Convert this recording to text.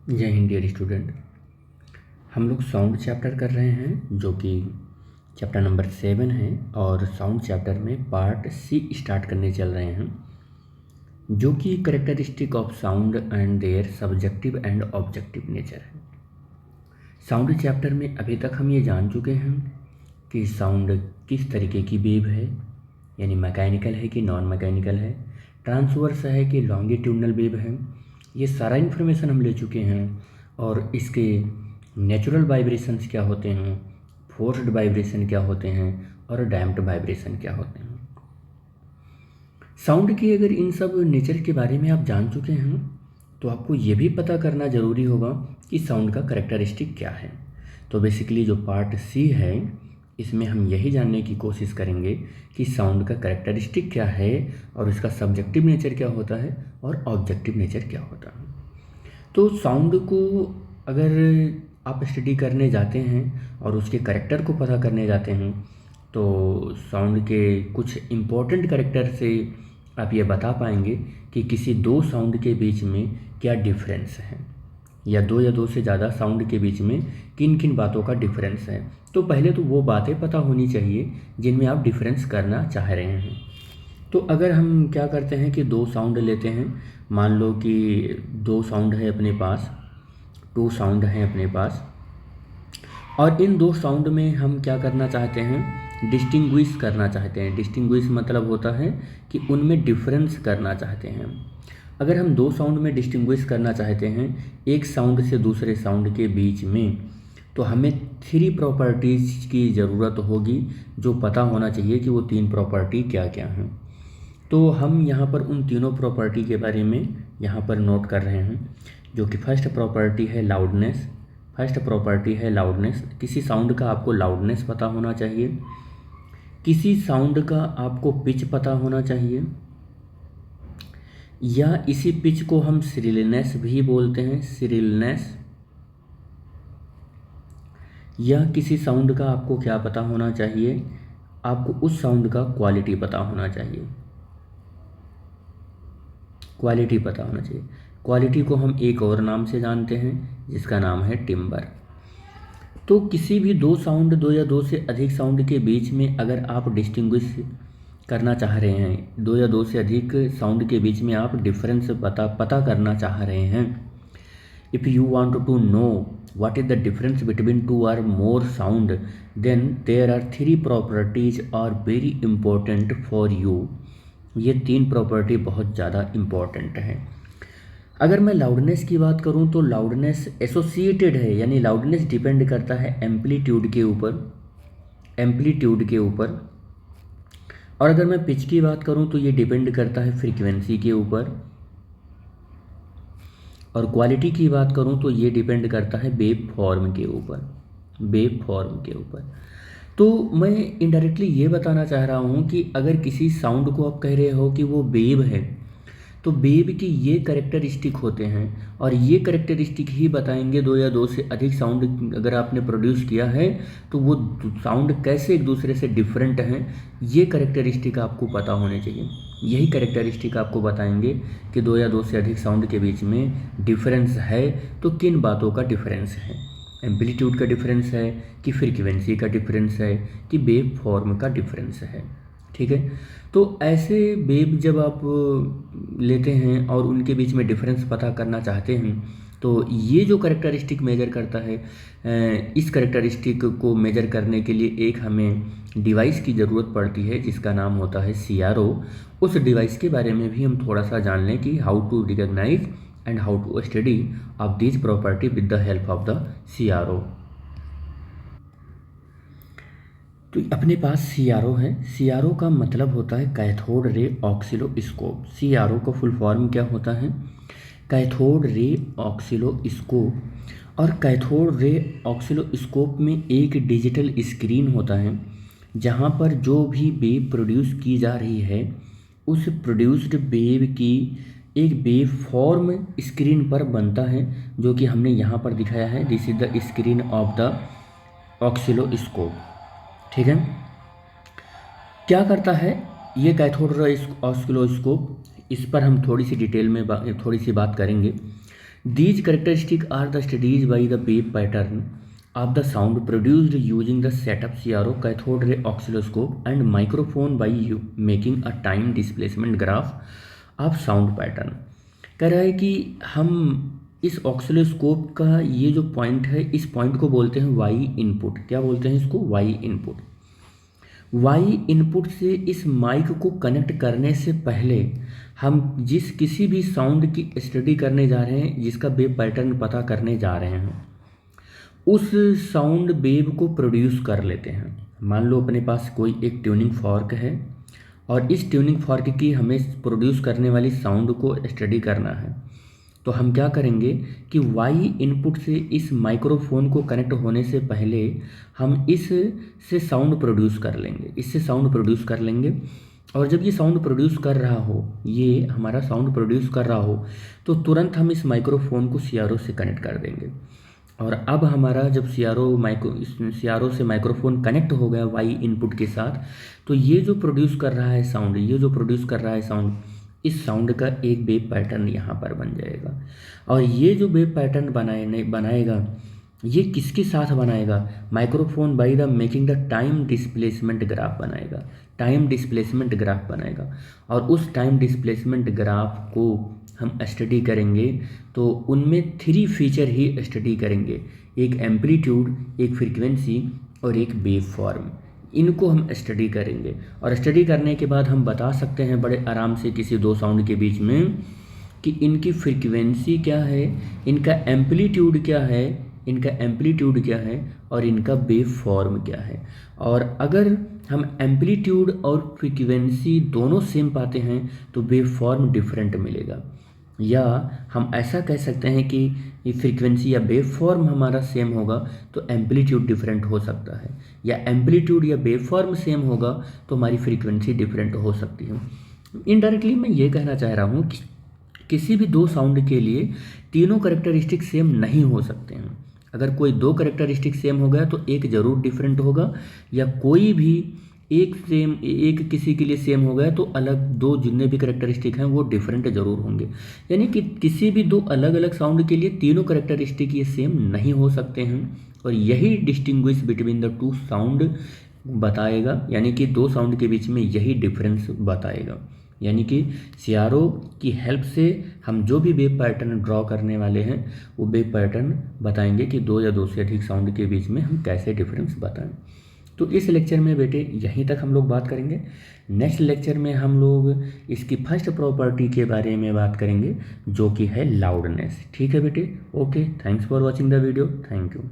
जय Hind dear student. हम लोग साउंड चैप्टर कर रहे हैं जो कि चैप्टर नंबर 7 है और साउंड चैप्टर में पार्ट सी स्टार्ट करने चल रहे हैं जो कि characteristic of sound and their subjective and objective nature है। साउंड चैप्टर में अभी तक हम ये जान चुके हैं कि साउंड किस तरीके की वेव है, यानी मैकेनिकल है कि नॉन मैकेनिकल है, ट्रांसवर्स है कि लॉन्गिट्यूडनल वेव है। ये सारा इन्फॉर्मेशन हम ले चुके हैं और इसके नेचुरल वाइब्रेशंस क्या होते हैं, फोर्स्ड वाइब्रेशन क्या होते हैं और डैम्प्ड वाइब्रेशन क्या होते हैं। साउंड की अगर इन सब नेचर के बारे में आप जान चुके हैं तो आपको ये भी पता करना ज़रूरी होगा कि साउंड का करेक्टरिस्टिक क्या है। तो बेसिकली जो पार्ट सी है इसमें हम यही जानने की कोशिश करेंगे कि साउंड का करेक्टरिस्टिक क्या है और उसका सब्जेक्टिव नेचर क्या होता है और ऑब्जेक्टिव नेचर क्या होता है। तो साउंड को अगर आप स्टडी करने जाते हैं और उसके करेक्टर को पता करने जाते हैं तो साउंड के कुछ इम्पोर्टेंट करेक्टर से आप ये बता पाएंगे कि किसी दो साउंड के बीच में क्या डिफरेंस है, या दो से ज़्यादा साउंड के बीच में किन किन बातों का डिफरेंस है। तो पहले तो वो बातें पता होनी चाहिए जिनमें आप डिफरेंस करना चाह रहे हैं। तो अगर हम क्या करते हैं कि दो साउंड लेते हैं, मान लो कि दो साउंड है अपने पास, टू साउंड हैं अपने पास, और इन दो साउंड में हम क्या करना चाहते हैं, डिस्टिंग्विश करना चाहते हैं। डिस्टिंग्विश मतलब होता है कि उनमें डिफरेंस करना चाहते हैं। अगर हम दो साउंड में डिस्टिंग्विश करना चाहते हैं एक साउंड से दूसरे साउंड के बीच में, तो हमें थ्री प्रॉपर्टीज़ की ज़रूरत होगी जो पता होना चाहिए कि वो तीन प्रॉपर्टी क्या क्या हैं। तो हम यहाँ पर उन तीनों प्रॉपर्टी के बारे में यहाँ पर नोट कर रहे हैं, जो कि फर्स्ट प्रॉपर्टी है लाउडनेस। फर्स्ट प्रॉपर्टी है लाउडनेस। किसी साउंड का आपको लाउडनेस पता होना चाहिए, किसी साउंड का आपको पिच पता होना चाहिए, या इसी पिच को हम श्रिलनेस भी बोलते हैं, श्रिलनेस। या किसी साउंड का आपको क्या पता होना चाहिए, आपको उस साउंड का क्वालिटी पता होना चाहिए, क्वालिटी पता होना चाहिए। क्वालिटी को हम एक और नाम से जानते हैं जिसका नाम है टिम्बर। तो किसी भी दो साउंड, दो या दो से अधिक साउंड के बीच में अगर आप डिस्टिंग्विश करना चाह रहे हैं, दो या दो से अधिक साउंड के बीच में आप डिफरेंस पता करना चाह रहे हैं, if you want to know what is the difference between two or more sound, then there are three properties are very important for you। ये तीन प्रॉपर्टी बहुत ज़्यादा इम्पॉर्टेंट है। अगर मैं लाउडनेस की बात करूं तो लाउडनेस एसोसिएटेड है, यानी लाउडनेस डिपेंड करता है एम्पलीट्यूड के ऊपर, एम्पलीट्यूड के ऊपर। और अगर मैं पिच की बात करूं तो ये डिपेंड करता है फ्रीक्वेंसी के ऊपर। और क्वालिटी की बात करूं तो ये डिपेंड करता है वेव फॉर्म के ऊपर, वेव फॉर्म के ऊपर। तो मैं इनडायरेक्टली ये बताना चाह रहा हूँ कि अगर किसी साउंड को आप कह रहे हो कि वो वेव है, तो वेव की ये करेक्टरिस्टिक होते हैं और ये करेक्टरिस्टिक ही बताएंगे दो या दो से अधिक साउंड अगर आपने प्रोड्यूस किया है तो वो साउंड कैसे एक दूसरे से डिफरेंट हैं, ये करेक्टरिस्टिक आपको पता होने चाहिए। यही करेक्टरिस्टिक आपको बताएंगे कि दो या दो से अधिक साउंड के बीच में डिफरेंस है तो किन बातों का डिफरेंस है, एम्पलीट्यूड का डिफरेंस है कि फ्रीक्वेंसी का डिफरेंस है कि वेव फॉर्म का डिफरेंस है। ठीक है। तो ऐसे वेव जब आप लेते हैं और उनके बीच में डिफरेंस पता करना चाहते हैं तो ये जो करेक्टरिस्टिक मेजर करता है, इस करेक्टरिस्टिक को मेजर करने के लिए एक हमें डिवाइस की ज़रूरत पड़ती है जिसका नाम होता है CRO। उस डिवाइस के बारे में भी हम थोड़ा सा जान लें कि how to recognise and how to study of this property with the help of the CRO। तो अपने पास CRO है। CRO का मतलब होता है कैथोड रे ऑक्सिलोस्कोप। CRO का फुल फॉर्म क्या होता है, कैथोड रे ऑक्सिलोस्कोप। और कैथोड रे ऑक्सिलोस्कोप में एक डिजिटल स्क्रीन होता है जहाँ पर जो भी वेव प्रोड्यूस की जा रही है उस प्रोड्यूस्ड वेव की एक वेव फॉर्म स्क्रीन पर बनता है, जो कि हमने यहाँ पर दिखाया है। This is the screen of the oscilloscope. ठीक है। क्या करता है ये कैथोड रे ऑक्सिलोस्कोप, इस पर हम थोड़ी सी डिटेल में थोड़ी सी बात करेंगे these characteristic are the studies by the wave pattern of the sound produced using the setup CRO, cathode ray oscilloscope and microphone by you making a time displacement graph of sound pattern। कह रहा है कि हम इस ऑक्सिलोस्कोप का ये जो point है, इस पॉइंट को बोलते हैं वाई इनपुट। क्या बोलते हैं इसको? Y input. वाई इनपुट से इस माइक को कनेक्ट करने से पहले हम जिस किसी भी साउंड की स्टडी करने जा रहे हैं, जिसका वेव पैटर्न पता करने जा रहे हैं, उस साउंड वेव को प्रोड्यूस कर लेते हैं। मान लो अपने पास कोई एक ट्यूनिंग फॉर्क है और इस ट्यूनिंग फॉर्क की हमें प्रोड्यूस करने वाली साउंड को स्टडी करना है, तो हम क्या करेंगे कि वाई इनपुट से इस माइक्रोफोन को कनेक्ट होने से पहले हम इस से साउंड प्रोड्यूस कर लेंगे, इससे साउंड प्रोड्यूस कर लेंगे। और जब ये साउंड प्रोड्यूस कर रहा हो, ये हमारा साउंड प्रोड्यूस कर रहा हो, तो तुरंत हम इस माइक्रोफोन को सीआरओ से कनेक्ट कर देंगे। और अब हमारा जब सीआरओ से माइक्रोफोन कनेक्ट हो गया वाई इनपुट के साथ, तो ये जो प्रोड्यूस कर रहा है साउंड, इस साउंड का एक वेव पैटर्न यहाँ पर बन जाएगा। और ये जो वेव पैटर्न बनाएगा, ये किसके साथ बनाएगा? Microphone by the making the time displacement graph बनाएगा। और उस टाइम डिस्प्लेसमेंट ग्राफ को हम स्टडी करेंगे, तो उनमें 3 फीचर ही स्टडी करेंगे, एक एम्पलीट्यूड, एक फ्रीक्वेंसी और एक वेव फॉर्म। इनको हम स्टडी करेंगे और स्टडी करने के बाद हम बता सकते हैं बड़े आराम से किसी 2 साउंड के बीच में कि इनकी फ्रीक्वेंसी क्या है, इनका एम्पलीट्यूड क्या है और इनका वेव फॉर्म क्या है। और अगर हम एम्पलीट्यूड और फ्रीक्वेंसी दोनों सेम पाते हैं तो वेव फॉर्म डिफरेंट मिलेगा। या हम ऐसा कह सकते हैं कि ये फ्रीक्वेंसी या वेव फॉर्म हमारा सेम होगा तो एम्पलीट्यूड डिफरेंट हो सकता है, या एम्पलीट्यूड या वेव फॉर्म सेम होगा तो हमारी फ्रीक्वेंसी डिफरेंट हो सकती है। इनडायरेक्टली मैं ये कहना चाह रहा हूँ कि किसी भी 2 साउंड के लिए तीनों करेक्टरिस्टिक सेम नहीं हो सकते हैं। अगर कोई 2 करेक्टरिस्टिक सेम हो गया तो एक ज़रूर डिफरेंट होगा, या कोई भी एक किसी के लिए सेम हो गया तो अलग 2 जितने भी करेक्टरिस्टिक हैं वो डिफरेंट ज़रूर होंगे। यानी कि किसी भी 2 अलग अलग साउंड के लिए तीनों करेक्टरिस्टिक ये सेम नहीं हो सकते हैं, और यही डिस्टिंग्विश बिटवीन द 2 साउंड बताएगा, यानी कि 2 साउंड के बीच में यही डिफरेंस बताएगा। यानी कि सीआरओ की हेल्प से हम जो भी वेव पैटर्न ड्रॉ करने वाले हैं वो वेव पैटर्न बताएंगे कि 2 या 2 से अधिक साउंड के बीच में हम कैसे डिफरेंस बताएं। तो इस लेक्चर में बेटे यहीं तक हम लोग बात करेंगे। नेक्स्ट लेक्चर में हम लोग इसकी फर्स्ट प्रॉपर्टी के बारे में बात करेंगे जो कि है लाउडनेस। ठीक है बेटे, okay, thanks for watching the video, thank you.